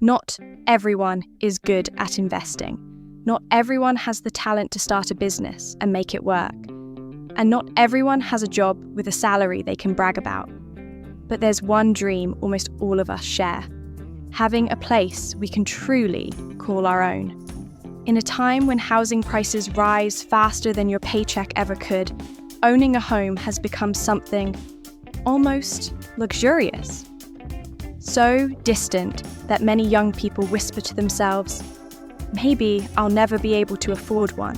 Not everyone is good at investing. Not everyone has the talent to start a business and make it work. And not everyone has a job with a salary they can brag about. But there's one dream almost all of us share: having a place we can truly call our own. In a time when housing prices rise faster than your paycheck ever could, owning a home has become something almost luxurious. So distant that many young people whisper to themselves, maybe I'll never be able to afford one.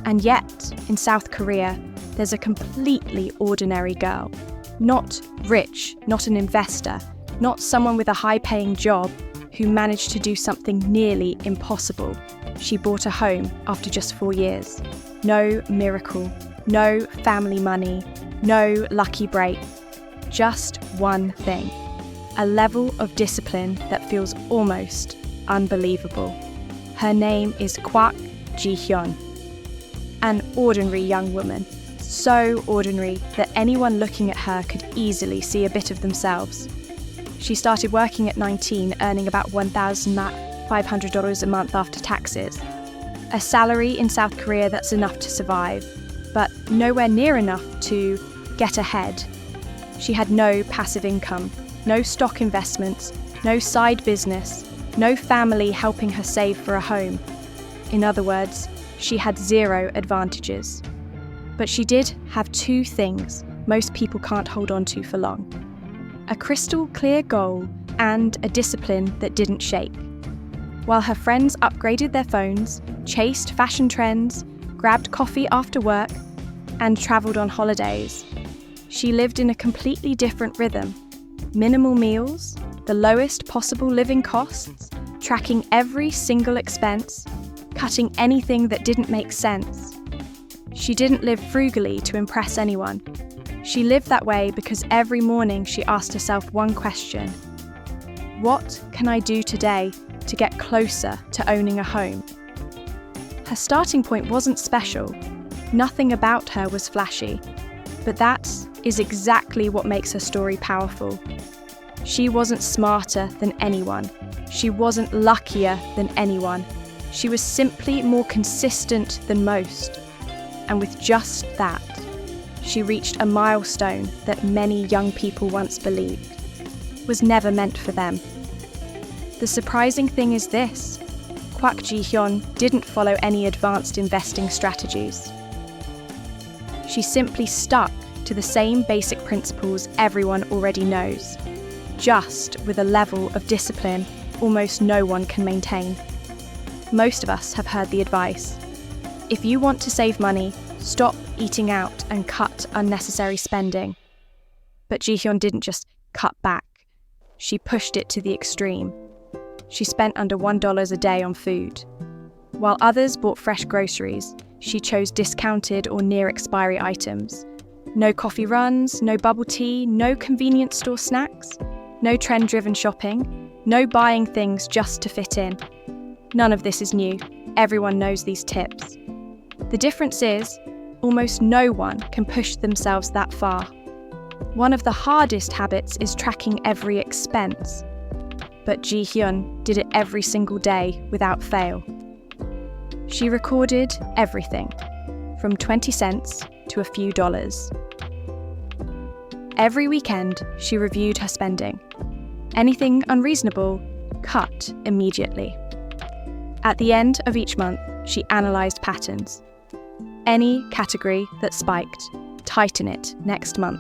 And yet, in South Korea, there's a completely ordinary girl. Not rich, not an investor, not someone with a high-paying job who managed to do something nearly impossible. She bought a home after just 4 years. No miracle, no family money, no lucky break. Just one thing: a level of discipline that feels almost unbelievable. Her name is Kwak Ji-hyeon. An ordinary young woman, so ordinary that anyone looking at her could easily see a bit of themselves. She started working at 19, earning about $1,500 a month after taxes. A salary in South Korea that's enough to survive, but nowhere near enough to get ahead. She had no passive income, no stock investments, no side business, no family helping her save for a home. In other words, she had zero advantages. But she did have two things most people can't hold on to for long: a crystal clear goal and a discipline that didn't shake. While her friends upgraded their phones, chased fashion trends, grabbed coffee after work, and travelled on holidays, she lived in a completely different rhythm. Minimal meals, the lowest possible living costs, tracking every single expense, cutting anything that didn't make sense. She didn't live frugally to impress anyone. She lived that way because every morning she asked herself one question: what can I do today to get closer to owning a home? Her starting point wasn't special. Nothing about her was flashy. But that is exactly what makes her story powerful. She wasn't smarter than anyone. She wasn't luckier than anyone. She was simply more consistent than most. And with just that, she reached a milestone that many young people once believed was never meant for them. The surprising thing is this: Kwak Ji-hyeon didn't follow any advanced investing strategies. She simply stuck to the same basic principles everyone already knows, just with a level of discipline almost no one can maintain. Most of us have heard the advice: if you want to save money, stop eating out and cut unnecessary spending. But Ji-hyeon didn't just cut back. She pushed it to the extreme. She spent under $1 a day on food. While others bought fresh groceries, she chose discounted or near-expiry items. No coffee runs, no bubble tea, no convenience store snacks, no trend-driven shopping, no buying things just to fit in. None of this is new. Everyone knows these tips. The difference is, almost no one can push themselves that far. One of the hardest habits is tracking every expense. But Ji-hyeon did it every single day without fail. She recorded everything, from 20 cents to a few dollars. Every weekend, she reviewed her spending. Anything unreasonable, cut immediately. At the end of each month, she analysed patterns. Any category that spiked, tighten it next month.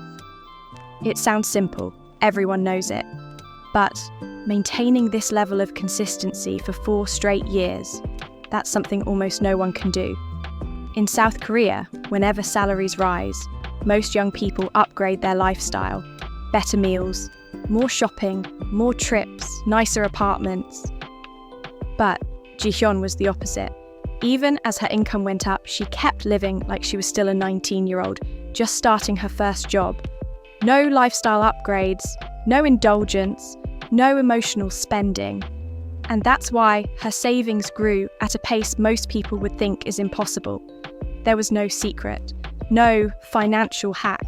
It sounds simple, everyone knows it. But maintaining this level of consistency for 4 straight years, that's something almost no one can do. In South Korea, whenever salaries rise, most young people upgrade their lifestyle. Better meals, more shopping, more trips, nicer apartments. But Ji-hyeon was the opposite. Even as her income went up, she kept living like she was still a 19-year-old, just starting her first job. No lifestyle upgrades, no indulgence, no emotional spending. And that's why her savings grew at a pace most people would think is impossible. There was no secret, no financial hack,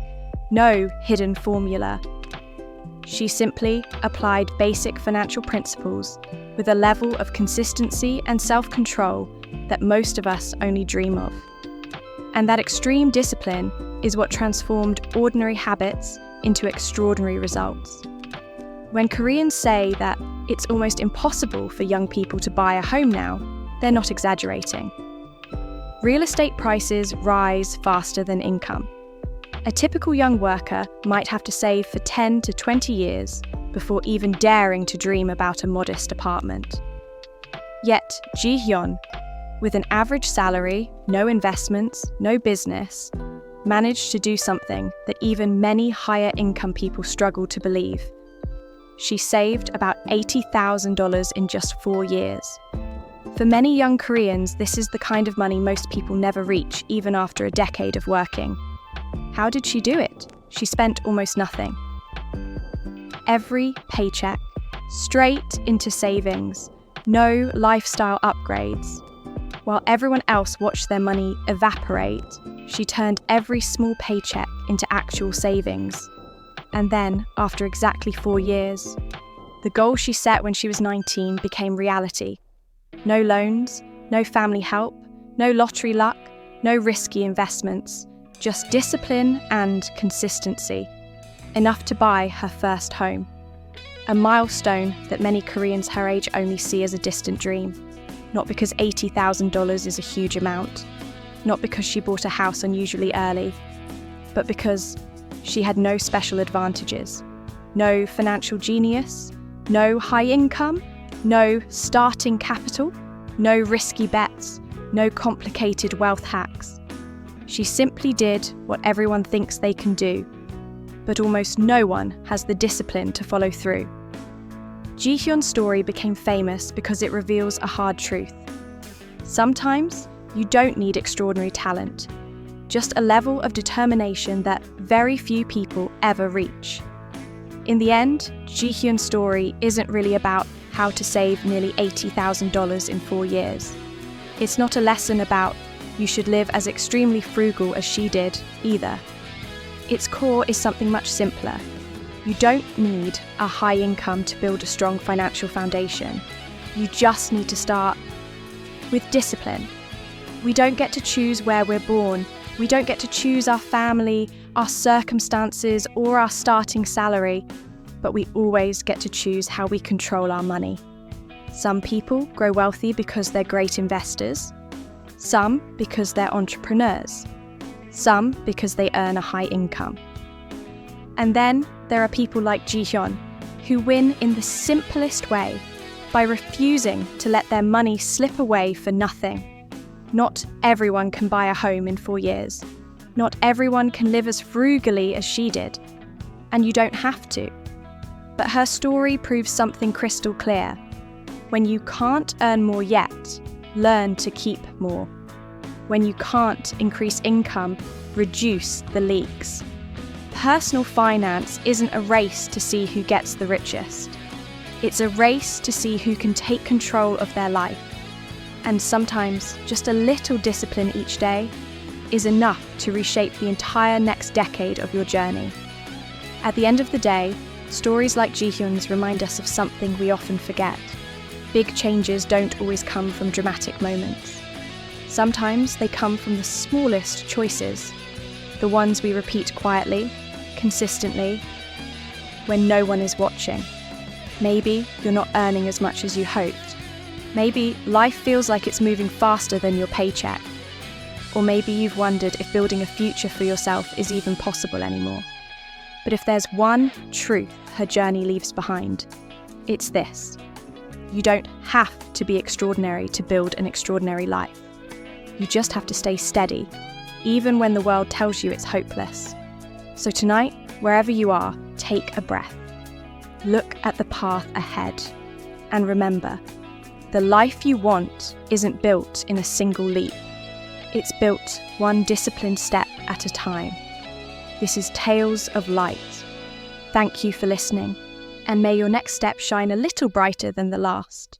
no hidden formula. She simply applied basic financial principles with a level of consistency and self-control that most of us only dream of. And that extreme discipline is what transformed ordinary habits into extraordinary results. When Koreans say that it's almost impossible for young people to buy a home now, they're not exaggerating. Real estate prices rise faster than income. A typical young worker might have to save for 10 to 20 years before even daring to dream about a modest apartment. Yet, Ji-hyeon, with an average salary, no investments, no business, managed to do something that even many higher income people struggle to believe. She saved about $80,000 in just 4 years. For many young Koreans, this is the kind of money most people never reach, even after a decade of working. How did she do it? She spent almost nothing. Every paycheck, straight into savings, no lifestyle upgrades. While everyone else watched their money evaporate, she turned every small paycheck into actual savings. And then, after exactly 4 years, the goal she set when she was 19 became reality. No loans, no family help, no lottery luck, no risky investments, just discipline and consistency. Enough to buy her first home. A milestone that many Koreans her age only see as a distant dream. Not because $80,000 is a huge amount, not because she bought a house unusually early, but because she had no special advantages, no financial genius, no high income, no starting capital, no risky bets, no complicated wealth hacks. She simply did what everyone thinks they can do, but almost no one has the discipline to follow through. Ji-hyeon's story became famous because it reveals a hard truth. Sometimes you don't need extraordinary talent, just a level of determination that very few people ever reach. In the end, Ji-hyeon's story isn't really about how to save nearly $80,000 in 4 years. It's not a lesson about you should live as extremely frugal as she did, either. Its core is something much simpler. You don't need a high income to build a strong financial foundation. You just need to start with discipline. We don't get to choose where we're born. We don't get to choose our family, our circumstances, or our starting salary, but we always get to choose how we control our money. Some people grow wealthy because they're great investors, some because they're entrepreneurs, some because they earn a high income. And then there are people like Ji-hyeon, who win in the simplest way, by refusing to let their money slip away for nothing. Not everyone can buy a home in 4 years. Not everyone can live as frugally as she did. And you don't have to. But her story proves something crystal clear. When you can't earn more yet, learn to keep more. When you can't increase income, reduce the leaks. Personal finance isn't a race to see who gets the richest. It's a race to see who can take control of their life. And sometimes just a little discipline each day is enough to reshape the entire next decade of your journey. At the end of the day, stories like Ji-hyeon's remind us of something we often forget. Big changes don't always come from dramatic moments. Sometimes they come from the smallest choices, the ones we repeat quietly, consistently, when no one is watching. Maybe you're not earning as much as you hoped. Maybe life feels like it's moving faster than your paycheck. Or maybe you've wondered if building a future for yourself is even possible anymore. But if there's one truth her journey leaves behind, it's this. You don't have to be extraordinary to build an extraordinary life. You just have to stay steady, even when the world tells you it's hopeless. So tonight, wherever you are, take a breath. Look at the path ahead. And remember, the life you want isn't built in a single leap. It's built one disciplined step at a time. This is Tales of Light. Thank you for listening, and may your next step shine a little brighter than the last.